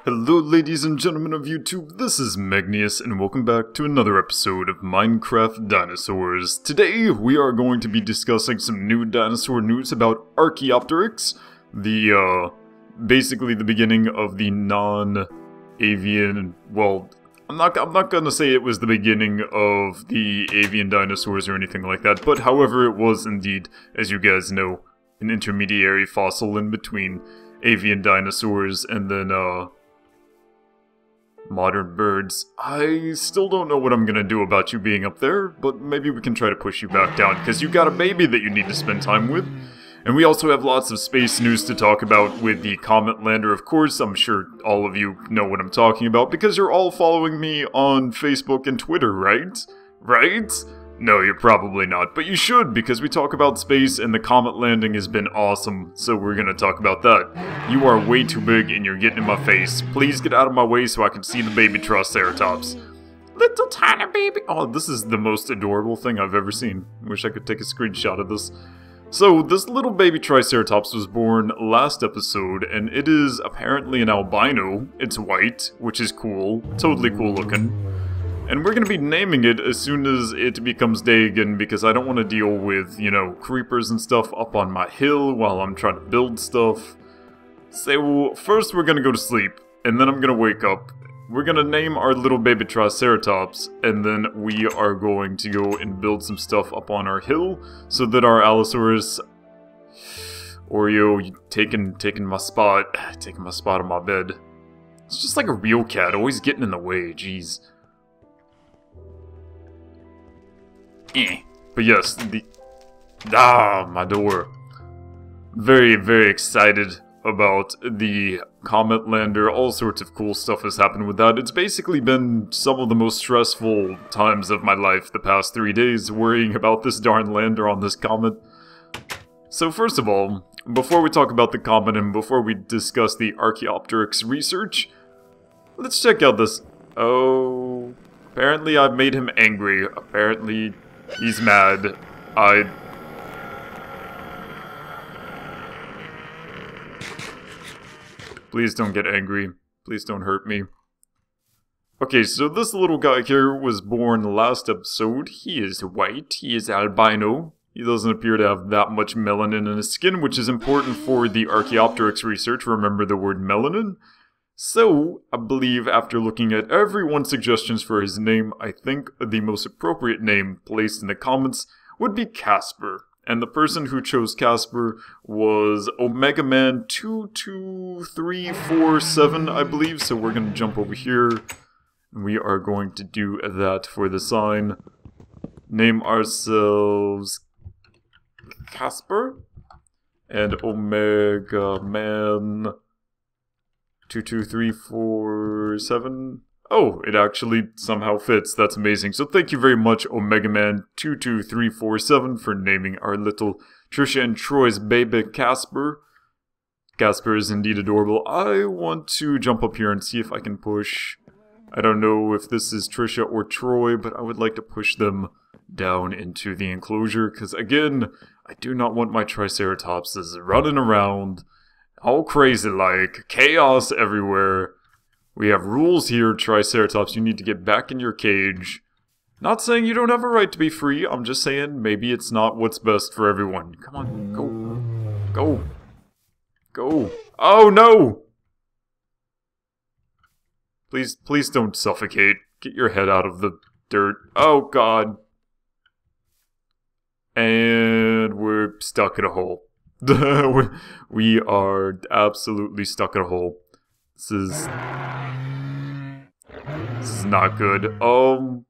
Hello ladies and gentlemen of YouTube, this is Megneous and welcome back to another episode of Minecraft Dinosaurs. Today we are going to be discussing some new dinosaur news about Archaeopteryx, basically the beginning of the non-avian, well, I'm not gonna say it was the beginning of the avian dinosaurs or anything like that, but however it was indeed, as you guys know, an intermediary fossil in between avian dinosaurs and then, modern birds. I still don't know what I'm gonna do about you being up there, but maybe we can try to push you back down, because you got a baby that you need to spend time with. And we also have lots of space news to talk about with the Comet lander, of course. I'm sure all of you know what I'm talking about, because you're all following me on Facebook and Twitter, right? Right? No, you're probably not, but you should, because we talk about space and the Comet landing has been awesome, so we're gonna talk about that. You are way too big and you're getting in my face. Please get out of my way so I can see the baby Triceratops. Little tiny baby. Oh, this is the most adorable thing I've ever seen. Wish I could take a screenshot of this. So, this little baby Triceratops was born last episode, and it is apparently an albino. It's white, which is cool. Totally cool looking. And we're going to be naming it as soon as it becomes day again, because I don't want to deal with, you know, creepers and stuff up on my hill while I'm trying to build stuff. So, first we're going to go to sleep, and then I'm going to wake up. We're going to name our little baby Triceratops, and then we are going to go and build some stuff up on our hill, so that our Allosaurus... Oreo, you taking my spot. Taking my spot on my bed. It's just like a real cat, always getting in the way, jeez. But yes, my door. Very, very excited about the Comet lander. All sorts of cool stuff has happened with that. It's basically been some of the most stressful times of my life the past 3 days, worrying about this darn lander on this comet. So first of all, before we talk about the comet and before we discuss the Archaeopteryx research, let's check out this. Oh, apparently I've made him angry. Apparently he's mad. Please don't get angry. Please don't hurt me. Okay, so this little guy here was born last episode. He is white. He is albino. He doesn't appear to have that much melanin in his skin, which is important for the Archaeopteryx research. Remember the word melanin? So, I believe after looking at everyone's suggestions for his name, I think the most appropriate name placed in the comments would be Casper. And the person who chose Casper was Omega Man 22347, I believe. So we're going to jump over here. And we are going to do that for the sign. Name ourselves Casper. And Omega Man 22347. Oh, it actually somehow fits. That's amazing. So thank you very much, Omega Man 22347, for naming our little Trisha and Troy's baby Casper. Casper is indeed adorable. I want to jump up here and see if I can push. I don't know if this is Trisha or Troy, but I would like to push them down into the enclosure, because again, I do not want my Triceratopses running around all crazy like, chaos everywhere. We have rules here, Triceratops. You need to get back in your cage. Not saying you don't have a right to be free. I'm just saying maybe it's not what's best for everyone. Come on, go. Go. Go. Oh, no! Please don't suffocate. Get your head out of the dirt. Oh, God. And we're stuck in a hole. We are absolutely stuck in a hole. This is not good. Come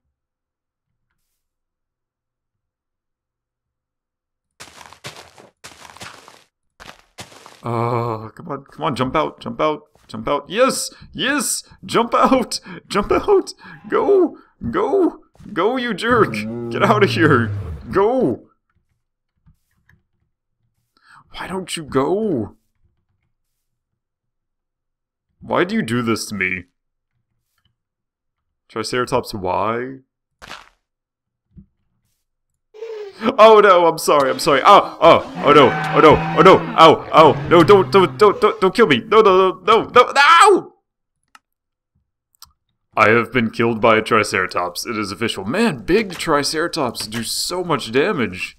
on, jump out, jump out, jump out. Yes, yes, jump out, go, you jerk, get out of here, go. Why don't you go? Why do you do this to me? Triceratops, why? Oh no, I'm sorry. Oh no, ow, no, don't kill me. No. I have been killed by a Triceratops. It is official. Man, big Triceratops do so much damage.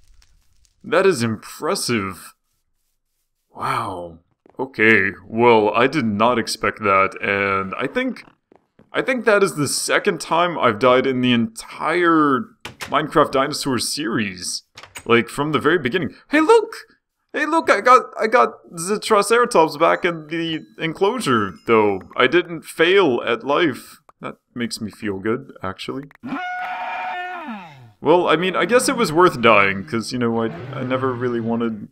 That is impressive. Wow. Okay, well, I did not expect that, and I think that is the second time I've died in the entire Minecraft Dinosaurs series. Like, from the very beginning. Hey, look! Hey, look, I got the Triceratops back in the enclosure, though. I didn't fail at life. That makes me feel good, actually. Well, I mean, I guess it was worth dying, because, you know, I never really wanted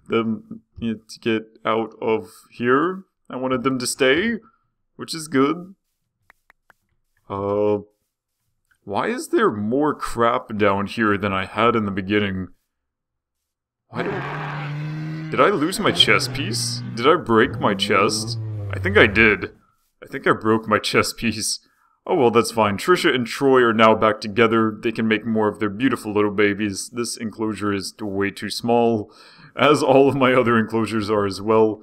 them to get out of here. I wanted them to stay, which is good. Why is there more crap down here than I had in the beginning? Did I lose my chest piece? Did I break my chest? I think I did. I think I broke my chest piece. Oh well, that's fine. Trisha and Troy are now back together. They can make more of their beautiful little babies. This enclosure is way too small, as all of my other enclosures are as well.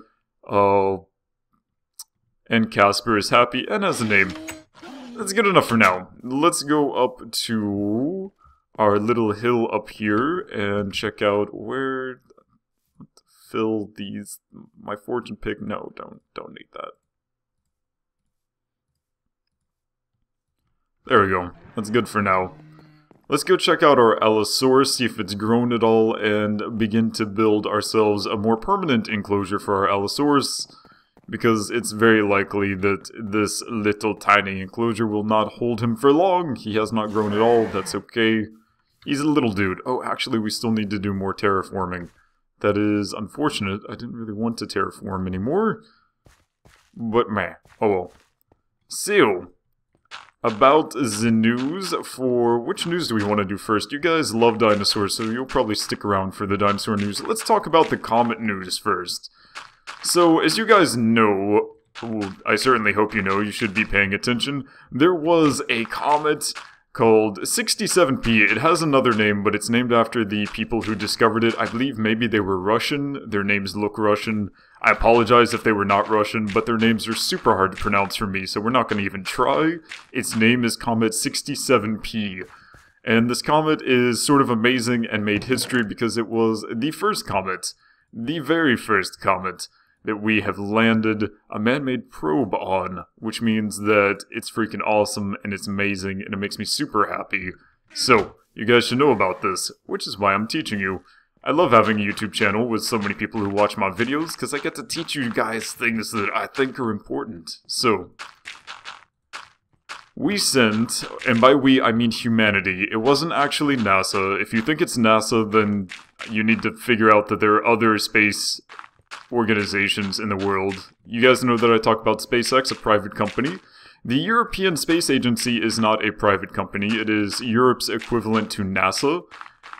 And Casper is happy and has a name. That's good enough for now. Let's go up to our little hill up here and check out where to fill these. My fortune pick. No, don't need that. There we go. That's good for now. Let's go check out our Allosaurus, see if it's grown at all, and begin to build ourselves a more permanent enclosure for our Allosaurus, because it's very likely that this little tiny enclosure will not hold him for long. He has not grown at all. That's okay. He's a little dude. Oh, actually, we still need to do more terraforming. That is unfortunate. I didn't really want to terraform anymore. But meh. Oh well. So, about the news for... Which news do we want to do first? You guys love dinosaurs, so you'll probably stick around for the dinosaur news. Let's talk about the Comet news first. So, as you guys know, well, I certainly hope you know, you should be paying attention, there was a comet called 67P. It has another name, but it's named after the people who discovered it. I believe maybe they were Russian. Their names look Russian. I apologize if they were not Russian, but their names are super hard to pronounce for me, so we're not going to even try. Its name is Comet 67P. And this comet is sort of amazing and made history because it was the first comet, the very first comet, that we have landed a man-made probe on, which means that it's freaking awesome and it's amazing and it makes me super happy. So, you guys should know about this, which is why I'm teaching you. I love having a YouTube channel with so many people who watch my videos, because I get to teach you guys things that I think are important. So, we sent, and by we I mean humanity, it wasn't actually NASA. If you think it's NASA, then you need to figure out that there are other space organizations in the world. You guys know that I talk about SpaceX, a private company. The European Space Agency is not a private company. It is Europe's equivalent to NASA.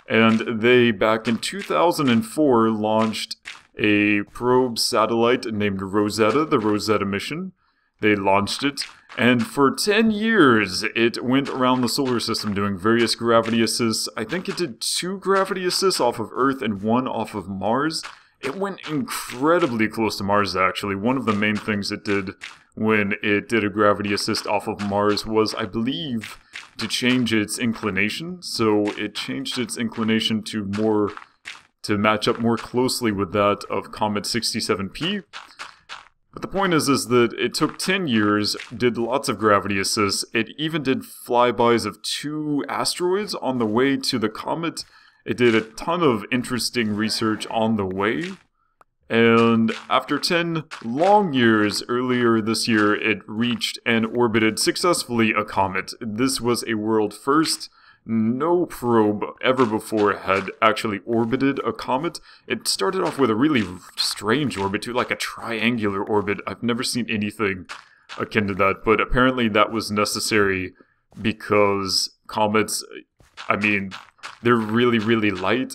And they, back in 2004, launched a probe satellite named Rosetta, the Rosetta mission. They launched it, and for 10 years, it went around the solar system doing various gravity assists. I think it did 2 gravity assists off of Earth and 1 off of Mars. It went incredibly close to Mars, actually. One of the main things it did when it did a gravity assist off of Mars was, I believe, to change its inclination. So it changed its inclination to match up more closely with that of Comet 67P. But the point is that it took 10 years, did lots of gravity assists. It even did flybys of 2 asteroids on the way to the comet. It did a ton of interesting research on the way, and after 10 long years, earlier this year, it reached and orbited successfully a comet. This was a world first. No probe ever before had actually orbited a comet. It started off with a really strange orbit, too, like a triangular orbit. I've never seen anything akin to that, but apparently that was necessary because comets, I mean, they're really, really light.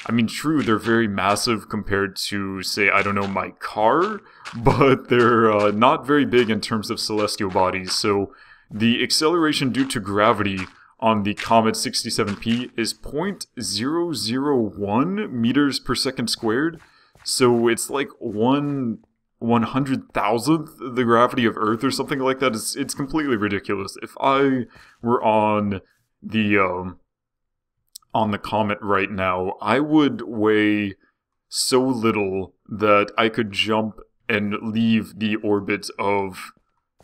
I mean, true, they're very massive compared to, say, I don't know, my car, but they're not very big in terms of celestial bodies. So the acceleration due to gravity on the Comet 67P is 0.001 meters per second squared. So it's like one 100,000th the gravity of Earth or something like that. It's completely ridiculous. If I were on the Comet right now, I would weigh so little that I could jump and leave the orbit of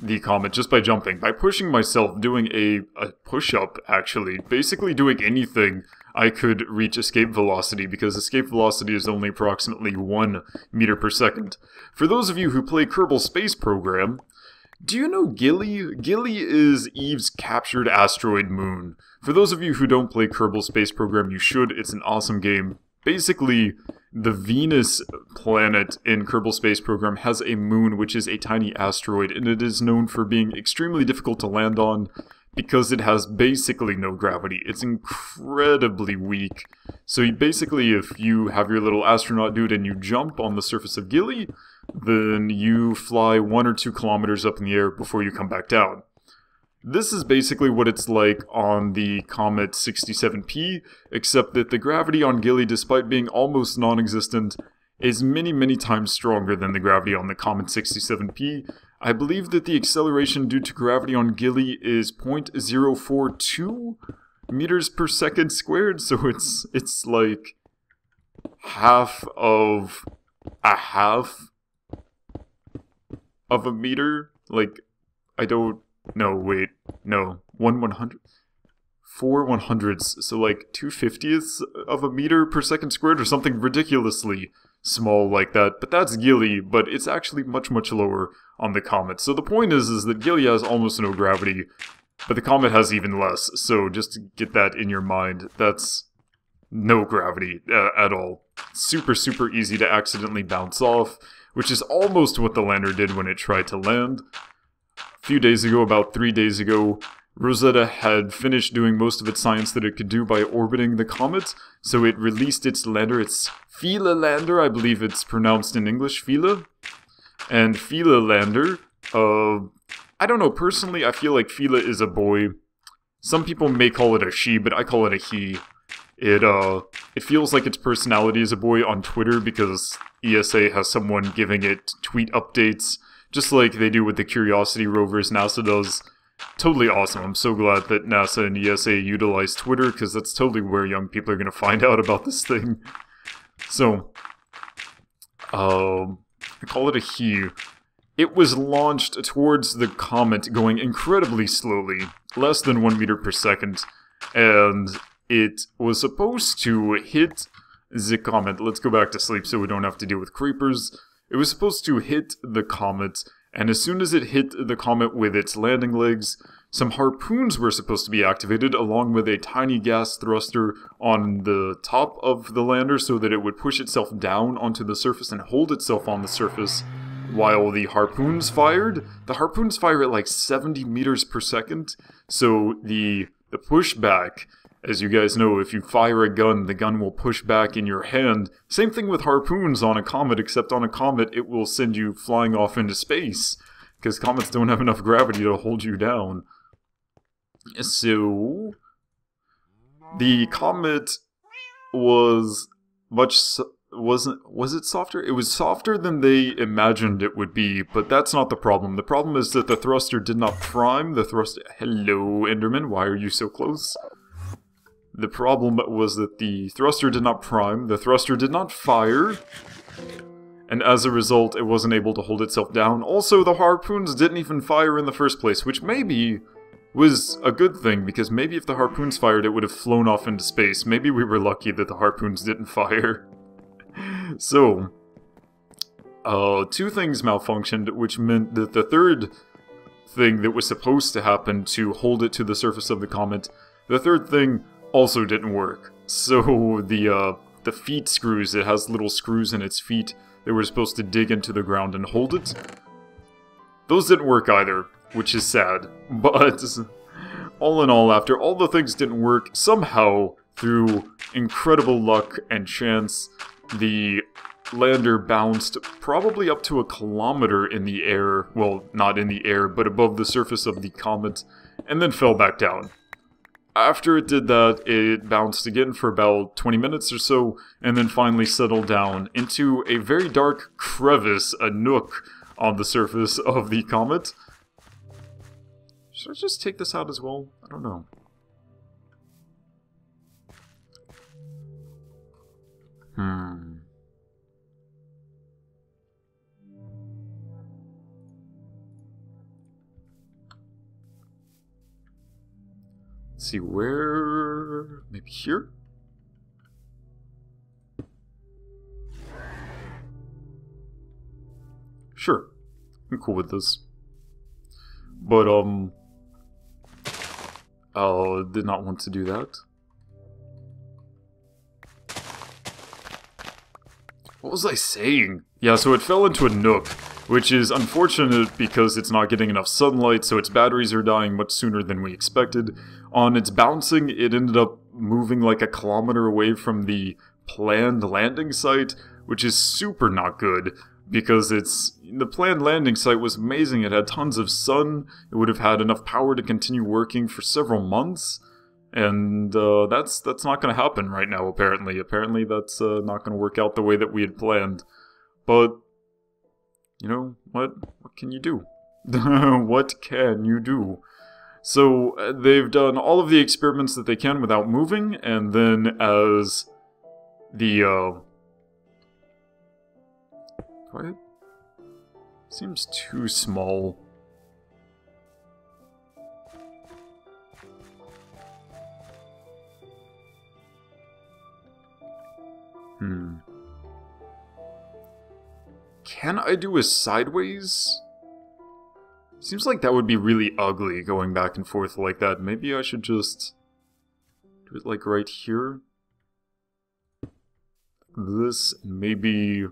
the Comet just by jumping. By pushing myself, doing a push-up, actually. Basically doing anything, I could reach escape velocity, because escape velocity is only approximately 1 meter per second. For those of you who play Kerbal Space Program, do you know Gilly? Gilly is Eve's captured asteroid moon. For those of you who don't play Kerbal Space Program, you should. It's an awesome game. Basically, the Venus planet in Kerbal Space Program has a moon which is a tiny asteroid, and it is known for being extremely difficult to land on because it has basically no gravity. It's incredibly weak. So if you have your little astronaut dude and you jump on the surface of Gilly, then you fly 1 or 2 kilometers up in the air before you come back down. This is basically what it's like on the Comet 67P, except that the gravity on Gilly, despite being almost non-existent, is many, many times stronger than the gravity on the Comet 67P. I believe that the acceleration due to gravity on Gilly is 0.042 meters per second squared, so it's like half of a meter. Like, I don't... No, wait. No. 1/100? 4 100ths. So like 2/50ths of a meter per second squared or something ridiculously small like that. But that's Gilly, but it's actually much, much lower on the Comet. So the point is that Gilly has almost no gravity, but the Comet has even less. So just to get that in your mind, that's no gravity at all. Super, super easy to accidentally bounce off, which is almost what the lander did when it tried to land. A few days ago, about 3 days ago, Rosetta had finished doing most of its science that it could do by orbiting the comet, so it released its lander, its Philae lander, I believe it's pronounced in English, Philae. And Philae lander, I don't know, personally I feel like Philae is a boy. Some people may call it a she, but I call it a he. It feels like its personality is a boy on Twitter because ESA has someone giving it tweet updates, just like they do with the Curiosity rovers NASA does. Totally awesome. I'm so glad that NASA and ESA utilize Twitter, because that's totally where young people are going to find out about this thing. So, I call it a he. It was launched towards the comet going incredibly slowly, less than 1 meter per second, and it was supposed to hit the comet. Let's go back to sleep so we don't have to deal with creepers. It was supposed to hit the comet, and as soon as it hit the comet with its landing legs, some harpoons were supposed to be activated along with a tiny gas thruster on the top of the lander so that it would push itself down onto the surface and hold itself on the surface while the harpoons fired. The harpoons fire at like 70 meters per second, so the pushback, as you guys know, if you fire a gun, the gun will push back in your hand. Same thing with harpoons on a comet, except on a comet it will send you flying off into space, because comets don't have enough gravity to hold you down. So, the comet was was it softer? It was softer than they imagined it would be, but that's not the problem. The problem is that the thruster did not prime. Hello, Enderman, why are you so close? The problem was that the thruster did not prime, the thruster did not fire, and as a result, it wasn't able to hold itself down. Also, the harpoons didn't even fire in the first place, which maybe was a good thing, because maybe if the harpoons fired, it would have flown off into space. Maybe we were lucky that the harpoons didn't fire. So, 2 things malfunctioned, which meant that the third thing that was supposed to happen to hold it to the surface of the comet, the third thing also didn't work. So the feet screws, it has little screws in its feet that were supposed to dig into the ground and hold it. Those didn't work either, which is sad. But all in all, after all the things didn't work, somehow, through incredible luck and chance, the lander bounced probably up to 1 kilometer in the air, well, not in the air, but above the surface of the comet, and then fell back down. after it did that, it bounced again for about 20 minutes or so, and then finally settled down into a very dark crevice, a nook on the surface of the comet. Should I just take this out as well? I don't know. Let's see, where... maybe here? Sure. I'm cool with this. But, did not want to do that. What was I saying? Yeah, so it fell into a nook, which is unfortunate because it's not getting enough sunlight, so its batteries are dying much sooner than we expected. On its bouncing, it ended up moving like a kilometer away from the planned landing site, which is super not good, because the planned landing site was amazing. It had tons of sun, it would have had enough power to continue working for several months, and that's not going to happen right now, apparently. Apparently that's not going to work out the way that we had planned. But, you know, what can you do? What can you do? So, they've done all of the experiments that they can without moving, and then as the, What? Seems too small. Can I do a sideways? Seems like that would be really ugly, going back and forth like that. Maybe I should just do it like right here. This, and maybe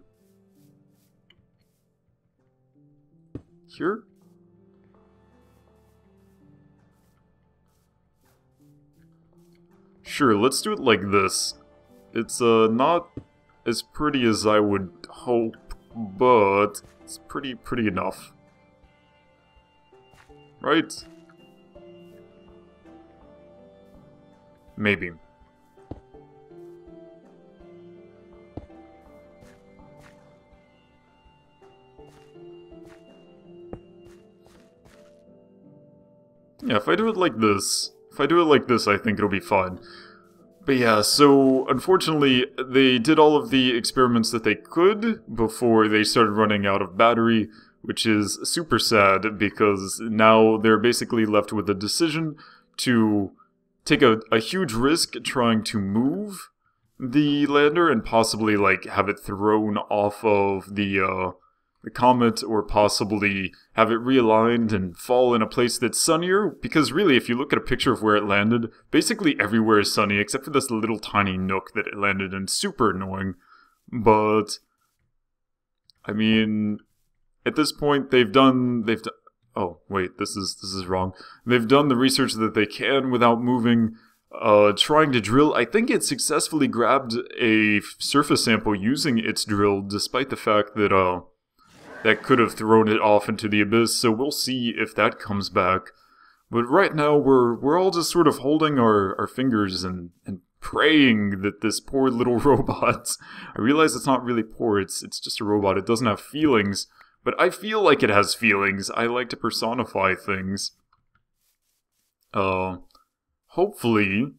here? Sure, let's do it like this. It's not as pretty as I would hope, but it's pretty enough. Right? Maybe. Yeah, if I do it like this, I think it'll be fine. But yeah, so unfortunately, they did all of the experiments that they could before they started running out of battery, which is super sad because now they're basically left with a decision to take a huge risk trying to move the lander and possibly like have it thrown off of the comet, or possibly have it realigned and fall in a place that's sunnier, because really, if you look at a picture of where it landed, basically everywhere is sunny except for this little tiny nook that it landed in. Super annoying. But I mean, at this point they've done oh wait, this is wrong. They've done the research that they can without moving, trying to drill. I think it successfully grabbed a surface sample using its drill, despite the fact that that could have thrown it off into the abyss, so we'll see if that comes back. But right now, we're all just sort of holding our fingers and praying that this poor little robot... I realize it's not really poor, it's just a robot, it doesn't have feelings, but I feel like it has feelings. I like to personify things. Hopefully,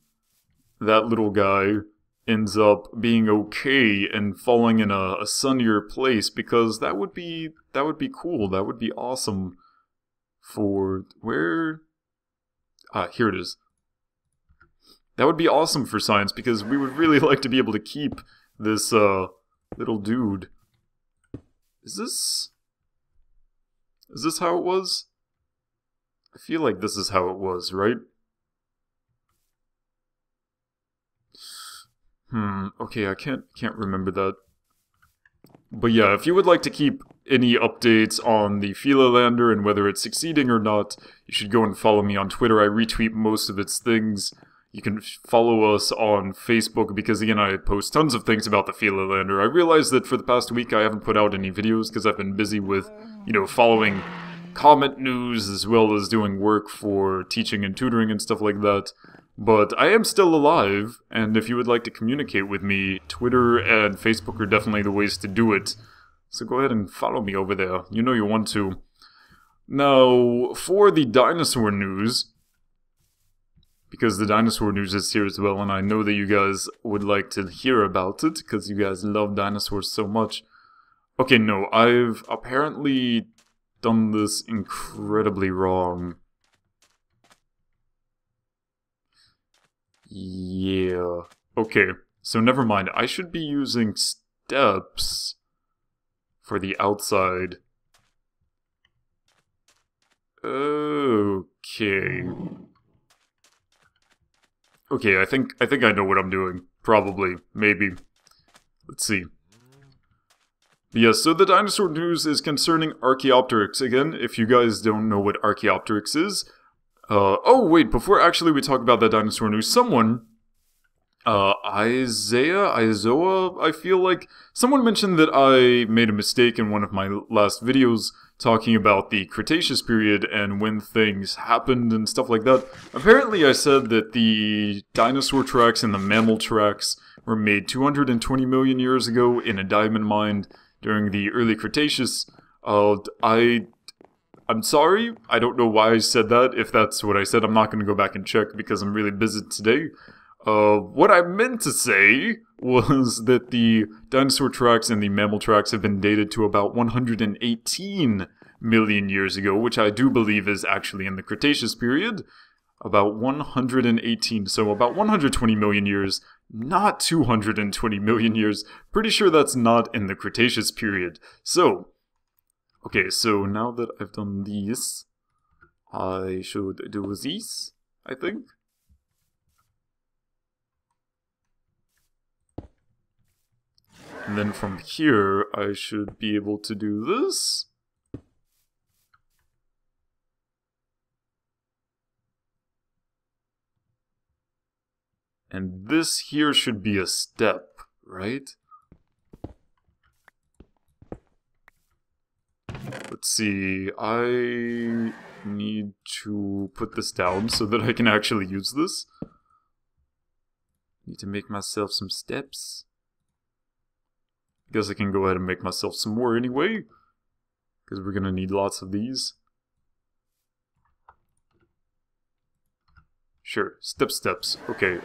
that little guy ends up being okay and falling in a sunnier place, because that would be cool. That would be awesome for where here it is. That would be awesome for science, because we would really like to be able to keep this little dude. Is this how it was? I feel like this is how it was, right? Okay, I can't remember that. But yeah, if you would like to keep any updates on the Philae lander and whether it's succeeding or not, you should go and follow me on Twitter. I retweet most of its things. You can follow us on Facebook, because again, I post tons of things about the Philae lander. I realized that for the past week I haven't put out any videos because I've been busy with, you know, following Comet news as well as doing work for teaching and tutoring and stuff like that. But I am still alive, and if you would like to communicate with me, Twitter and Facebook are definitely the ways to do it. So go ahead and follow me over there. You know you want to. Now, for the dinosaur news, because the dinosaur news is here as well, and I know that you guys would like to hear about it, because you guys love dinosaurs so much. Okay, no, I've apparently done this incredibly wrong. Yeah. Okay, so never mind. I should be using steps for the outside. Okay. Okay, I think I know what I'm doing. Probably. Maybe. Let's see. Yes, so the dinosaur news is concerning Archaeopteryx. Again, if you guys don't know what Archaeopteryx is... oh, wait, before actually we talk about that dinosaur news, someone... Izoa, I feel like... Someone mentioned that I made a mistake in one of my last videos talking about the Cretaceous period and when things happened and stuff like that. Apparently I said that the dinosaur tracks and the mammal tracks were made 220 million years ago in a diamond mine during the early Cretaceous. I'm sorry, I don't know why I said that. If that's what I said, I'm not going to go back and check because I'm really busy today. What I meant to say was that the dinosaur tracks and the mammal tracks have been dated to about 118 million years ago, which I do believe is actually in the Cretaceous period. About 118, so about 120 million years, not 220 million years. Pretty sure that's not in the Cretaceous period. So, okay, so now that I've done these, I should do these, I think. And then from here, I should be able to do this. And this here should be a step, right? Let's see, I need to put this down so that I can actually use this. Need to make myself some steps. Guess I can go ahead and make myself some more anyway, because we're gonna need lots of these. Sure, steps. Okay,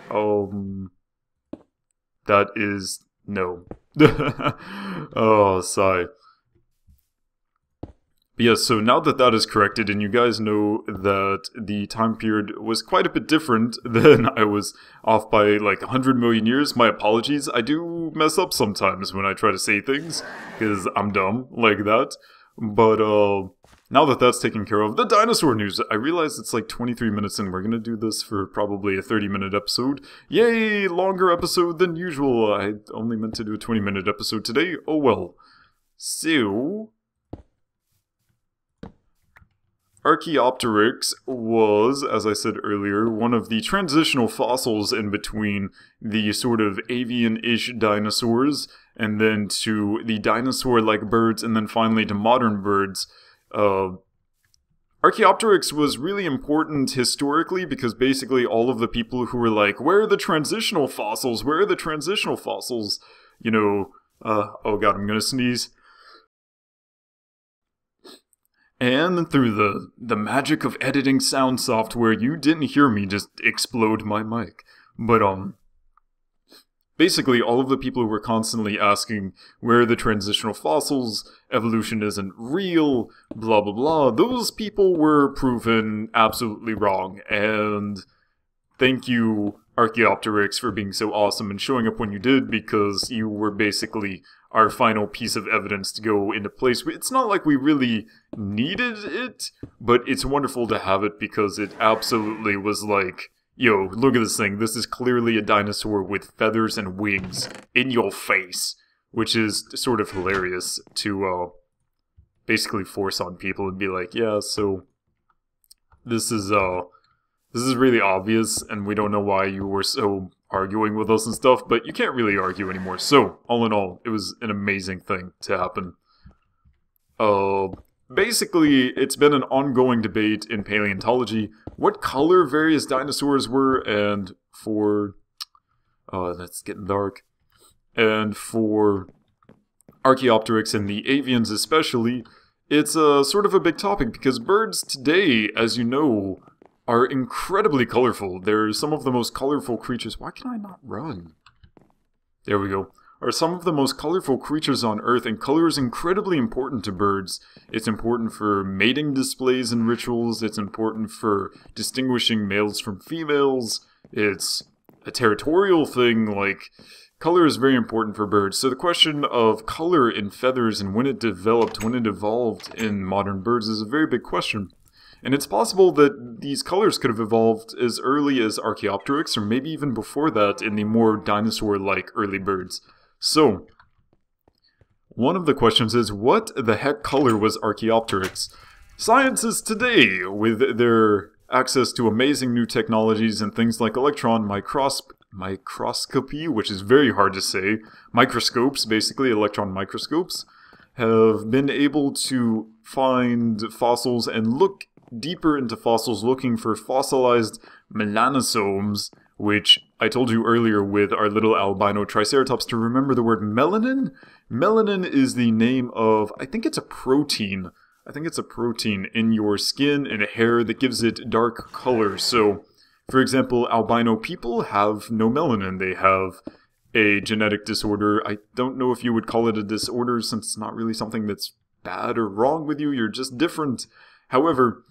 that is no. Oh, sigh. But yeah, so now that that is corrected, and you guys know that the time period was quite a bit different than I was off by like 100 million years, my apologies. I do mess up sometimes when I try to say things, because I'm dumb like that. But now that that's taken care of, the dinosaur news. I realize it's like 23 minutes and we're gonna do this for probably a 30-minute episode. Yay, longer episode than usual. I only meant to do a 20-minute episode today. Oh well. So... Archaeopteryx was, as I said earlier, one of the transitional fossils in between the sort of avian-ish dinosaurs and then to the dinosaur-like birds and then finally to modern birds. Archaeopteryx was really important historically because basically all of the people who were like, where are the transitional fossils? Where are the transitional fossils? You know, oh god, I'm gonna sneeze. And through the magic of editing sound software, you didn't hear me just explode my mic. But, basically all of the people who were constantly asking, where are the transitional fossils, evolution isn't real, blah blah blah, those people were proven absolutely wrong. And thank you, Archaeopteryx, for being so awesome and showing up when you did, because you were basically our final piece of evidence to go into place. It's not like we really needed it, but it's wonderful to have it because it absolutely was like, yo, look at this thing. This is clearly a dinosaur with feathers and wings in your face, which is sort of hilarious to basically force on people and be like, yeah, so this is really obvious and we don't know why you were so arguing with us and stuff, but you can't really argue anymore. So, all in all, it was an amazing thing to happen. basically, it's been an ongoing debate in paleontology what color various dinosaurs were, and for... that's getting dark. And for Archaeopteryx and the avians especially, it's sort of a big topic because birds today, as you know, are incredibly colorful. They're some of the most colorful creatures. Why can I not run? There we go. Are some of the most colorful creatures on Earth, and color is incredibly important to birds. It's important for mating displays and rituals. It's important for distinguishing males from females. It's a territorial thing, like... Color is very important for birds, so the question of color in feathers and when it developed, when it evolved in modern birds is a very big question. And it's possible that these colors could have evolved as early as Archaeopteryx, or maybe even before that in the more dinosaur-like early birds. So, one of the questions is, what the heck color was Archaeopteryx? Scientists today, with their access to amazing new technologies and things like electron microscopy, which is very hard to say, microscopes, basically, electron microscopes, have been able to find fossils and look deeper into fossils looking for fossilized melanosomes, which I told you earlier with our little albino triceratops to remember the word melanin. Melanin is the name of, I think it's a protein. I think it's a protein in your skin and hair that gives it dark color. So, for example, albino people have no melanin. They have a genetic disorder. I don't know if you would call it a disorder since it's not really something that's bad or wrong with you. You're just different. However,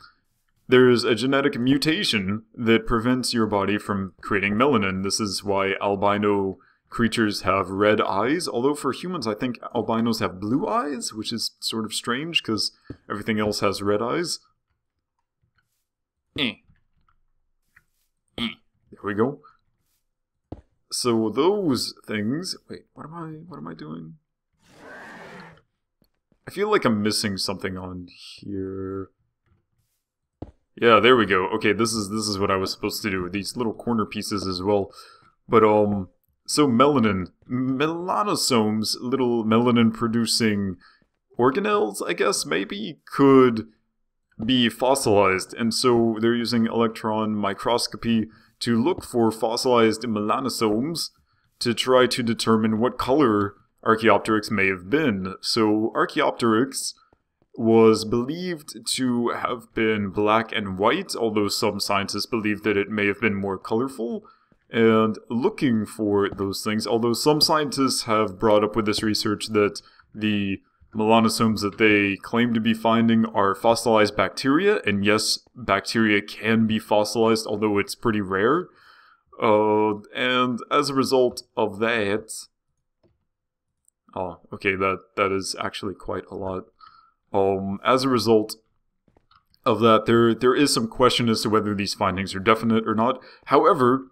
there's a genetic mutation that prevents your body from creating melanin. This is why albino creatures have red eyes, although for humans I think albinos have blue eyes, which is sort of strange because everything else has red eyes. There we go. So those things... Wait, what am I doing? I feel like I'm missing something on here. Yeah, there we go. Okay, this is what I was supposed to do. These little corner pieces as well. But, so melanin. Melanosomes, little melanin-producing organelles, I guess, maybe, could be fossilized. And so they're using electron microscopy to look for fossilized melanosomes to try to determine what color Archaeopteryx may have been. So Archaeopteryx was believed to have been black and white, although some scientists believe that it may have been more colorful. And looking for those things, although some scientists have brought up with this research that the melanosomes that they claim to be finding are fossilized bacteria, and yes, bacteria can be fossilized, although it's pretty rare. And as a result of that... Oh, okay, that is actually quite a lot. As a result of that, there is some question as to whether these findings are definite or not. However,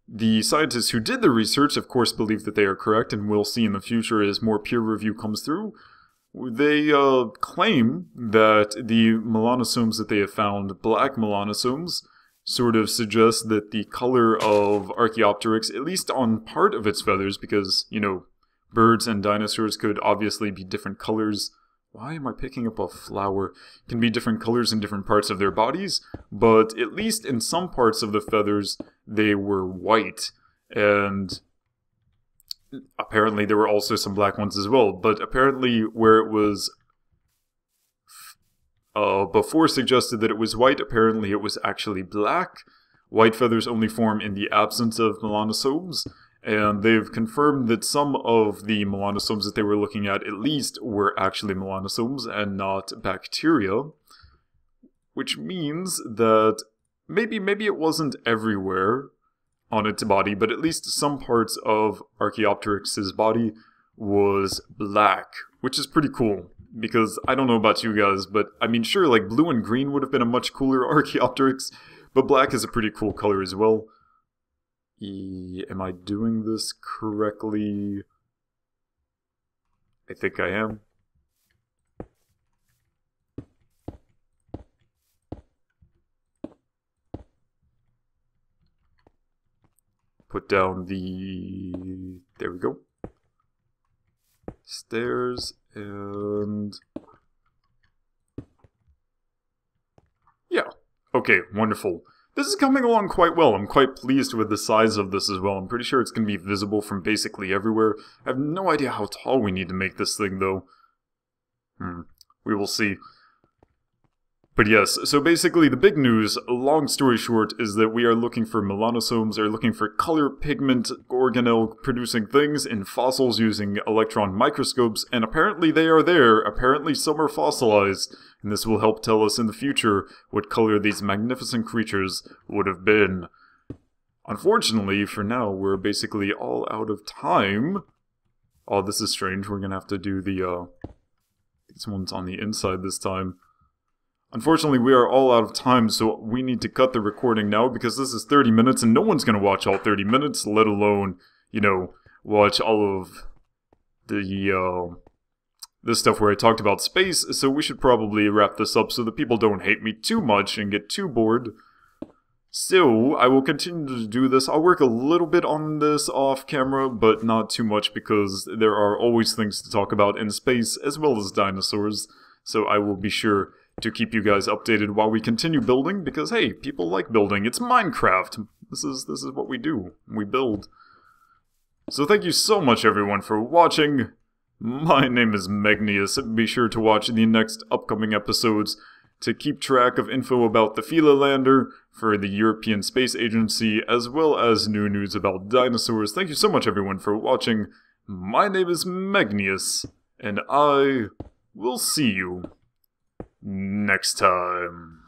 the scientists who did the research, of course, believe that they are correct, and we'll see in the future as more peer review comes through. They claim that the melanosomes that they have found, black melanosomes, sort of suggest that the color of Archaeopteryx, at least on part of its feathers, because, you know, birds and dinosaurs could obviously be different colors. Why am I picking up a flower? Can be different colors in different parts of their bodies, but at least in some parts of the feathers, they were white. And apparently there were also some black ones as well. But apparently where it was before suggested that it was white, apparently it was actually black. White feathers only form in the absence of melanosomes. And they've confirmed that some of the melanosomes that they were looking at least were actually melanosomes and not bacteria. Which means that maybe it wasn't everywhere on its body, but at least some parts of Archaeopteryx's body was black, which is pretty cool. Because I don't know about you guys, but I mean, sure, like blue and green would have been a much cooler Archaeopteryx, but black is a pretty cool color as well. Am I doing this correctly? I think I am. Put down the... There we go. Stairs and... Okay, wonderful. This is coming along quite well. I'm quite pleased with the size of this as well. I'm pretty sure it's going to be visible from basically everywhere. I have no idea how tall we need to make this thing, though. We will see. But yes, so basically the big news, long story short, is that we are looking for melanosomes, are looking for color pigment organelle producing things in fossils using electron microscopes, and apparently they are there, apparently some are fossilized, and this will help tell us in the future what color these magnificent creatures would have been. Unfortunately, for now, we're basically all out of time. Oh, this is strange, we're gonna have to do the, these ones on the inside this time. Unfortunately, we are all out of time, so we need to cut the recording now because this is 30 minutes and no one's going to watch all 30 minutes, let alone, you know, watch all of the, this stuff where I talked about space, so we should probably wrap this up so that people don't hate me too much and get too bored. So, I will continue to do this. I'll work a little bit on this off camera, but not too much because there are always things to talk about in space as well as dinosaurs, so I will be sure to keep you guys updated while we continue building, because hey, people like building. It's Minecraft. This is what we do. We build. So thank you so much everyone for watching. My name is Megneous. Be sure to watch the next upcoming episodes to keep track of info about the Philae lander for the European Space Agency, as well as new news about dinosaurs. Thank you so much everyone for watching. My name is Megneous, and I will see you next time.